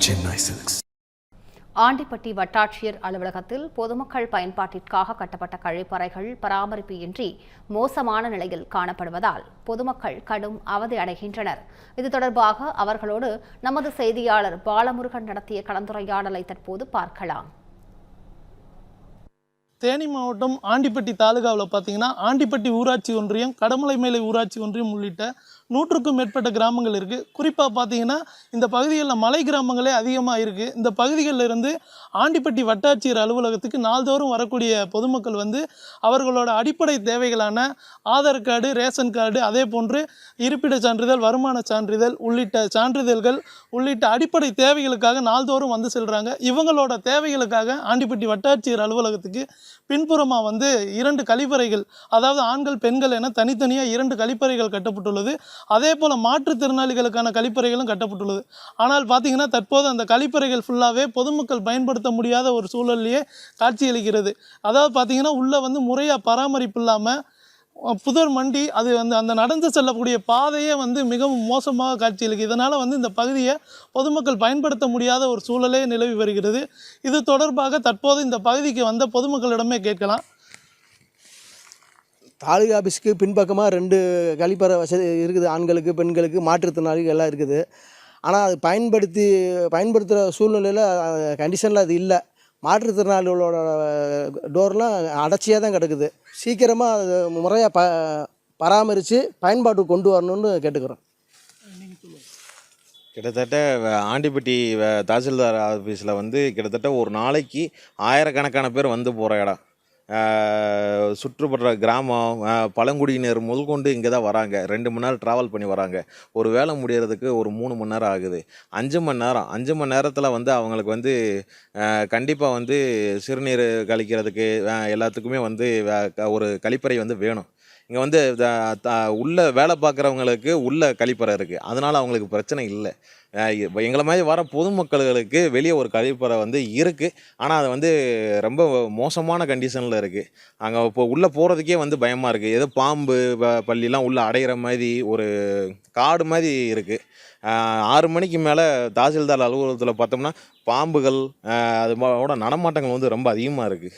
Chennai Silks. Andipatti வட்டாட்சியர் அலுவலகத்தில் பொதுமக்கள் பயன்பாட்டிற்காக கட்டப்பட்ட கழிப்பறைகள் பராமரிப்பு இன்றி மோசமான நிலையில் காணப்படுவதால் பொதுமக்கள் கடும் அவதி அடைகின்றனர். இது தொடர்பாக அவர்களோடு நமது செய்தியாளர் பாலமுருகன் நடத்திய கலந்துரையாடலை தற்போது பார்க்கலாம். தேனி மாவட்டம் ஆண்டிப்பட்டி தாலுகாவில் பார்த்தீங்கன்னா ஆண்டிப்பட்டி ஊராட்சி ஒன்றியம், கடமலைமேலை ஊராட்சி ஒன்றியம் உள்ளிட்ட 100க்கும் மேற்பட்ட கிராமங்கள் இருக்குது. குறிப்பாக பார்த்தீங்கன்னா இந்த பகுதிகளில் மலை கிராமங்களே அதிகமாக இருக்குது. இந்த பகுதிகளில் இருந்து ஆண்டிப்பட்டி வட்டாட்சியர் அலுவலகத்துக்கு நாள்தோறும் வரக்கூடிய பொதுமக்கள் அவர்களோட அடிப்படை தேவைகளான ஆதார் கார்டு, ரேஷன் கார்டு, அதே போன்று இருப்பிட சான்றிதழ், வருமான சான்றிதழ் உள்ளிட்ட சான்றிதழ்கள் உள்ளிட்ட அடிப்படை தேவைகளுக்காக நாள்தோறும் செல்கிறாங்க. இவங்களோட தேவைகளுக்காக ஆண்டிப்பட்டி வட்டாட்சியர் அலுவலகத்துக்கு பின்புறமாக 2 கழிப்பறைகள், அதாவது ஆண்கள் பெண்கள் என தனித்தனியாக 2 கழிப்பறைகள் கட்டப்பட்டுள்ளது. அதே போல் மாற்றுத்திறனாளிகளுக்கான கழிப்பறைகளும் கட்டப்பட்டுள்ளது. ஆனால் பார்த்தீங்கன்னா தற்போது அந்த கழிப்பறைகள் ஃபுல்லாகவே பொதுமக்கள் பயன்படுத்த முடியாத ஒரு சூழல்லையே காட்சியளிக்கிறது. அதாவது பார்த்தீங்கன்னா உள்ளே முறையாக பராமரிப்பு இல்லாமல் புதர் மண்டி அது அந்த நடந்து செல்லக்கூடிய பாதையே மிகவும் மோசமாக காட்சியளிக்குது. இதனால் இந்த பகுதியை பொதுமக்கள் பயன்படுத்த முடியாத ஒரு சூழலே நிலவி வருகிறது. இது தொடர்பாக தற்போது இந்த பகுதிக்கு வந்த பொதுமக்களிடமே கேட்கலாம். தாலுகா ஆஃபீஸுக்கு பின்பக்கமாக 2 கழிப்பறை வசதி இருக்குது. ஆண்களுக்கு, பெண்களுக்கு, மாற்றுத்திறனாளிகள் எல்லாம் இருக்குது. ஆனால் அது பயன்படுத்துகிற சூழ்நிலையில் கண்டிஷனில் அது இல்லை. மாற்றுத்திறனாளிகளோட டோர்லாம் அடைச்சியாக தான் கிடக்குது. சீக்கிரமாக அது முறையாக பராமரித்து பயன்பாட்டுக்கு கொண்டு வரணும்னு கேட்டுக்கிறோம். கிட்டத்தட்ட ஆண்டிப்பட்டி தாசில்தார் ஆஃபீஸில் கிட்டத்தட்ட ஒரு நாளைக்கு ஆயிரக்கணக்கான பேர் போகிற இடம். சுற்றுப்புற கிராமம், பழங்குடியினர் முதற்கொண்டு இங்கே தான் வராங்க. 2 மணி நேரம் ட்ராவல் பண்ணி வராங்க. ஒரு வேலை முடியறதுக்கு ஒரு 3 மணி நேரம் ஆகுது. 5 மணி நேரம் 5 மணி நேரத்தில் அவங்களுக்கு கண்டிப்பாக சிறுநீர் கழிக்கிறதுக்கு எல்லாத்துக்குமே ஒரு கழிப்பறை வேணும். இங்கே உள்ள வேலை பார்க்குறவங்களுக்கு உள்ள கழிப்பறை இருக்குது. அதனால் அவங்களுக்கு பிரச்சனை இல்லை. எங்களை மாதிரி வர பொதுமக்களுக்கு வெளியே ஒரு கழிப்பறை இருக்குது. ஆனால் அது ரொம்ப மோசமான கண்டிஷனில் இருக்குது. அங்கே இப்போ உள்ளே போகிறதுக்கே பயமாக இருக்குது. ஏதோ பாம்பு பள்ளிலாம் உள்ளே அடையிற மாதிரி ஒரு காடு மாதிரி இருக்குது. 6 மணிக்கு மேலே தாசில்தார் அலுவலகத்தில் பார்த்தோம்னா பாம்புகள் அதோட நடமாட்டங்கள் ரொம்ப அதிகமாக இருக்குது.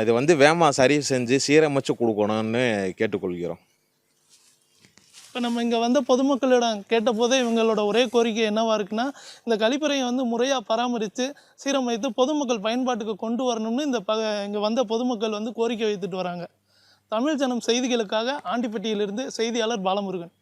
இது வேகமாக சரி செஞ்சு சீரமைச்சு கொடுக்கணும்னு கேட்டுக்கொள்கிறோம். இப்போ நம்ம இங்கே பொதுமக்களிடம் கேட்டபோதே இவங்களோட ஒரே கோரிக்கை என்னவாக இருக்குன்னா, இந்த கழிப்பறையை முறையாக பராமரித்து சீரமைத்து பொதுமக்கள் பயன்பாட்டுக்கு கொண்டு வரணும்னு இங்கே பொதுமக்கள் கோரிக்கை வைத்துட்டு வராங்க. தமிழ் ஜனம் செய்திகளுக்காக ஆண்டிப்பட்டியிலிருந்து செய்தியாளர் பாலமுருகன்.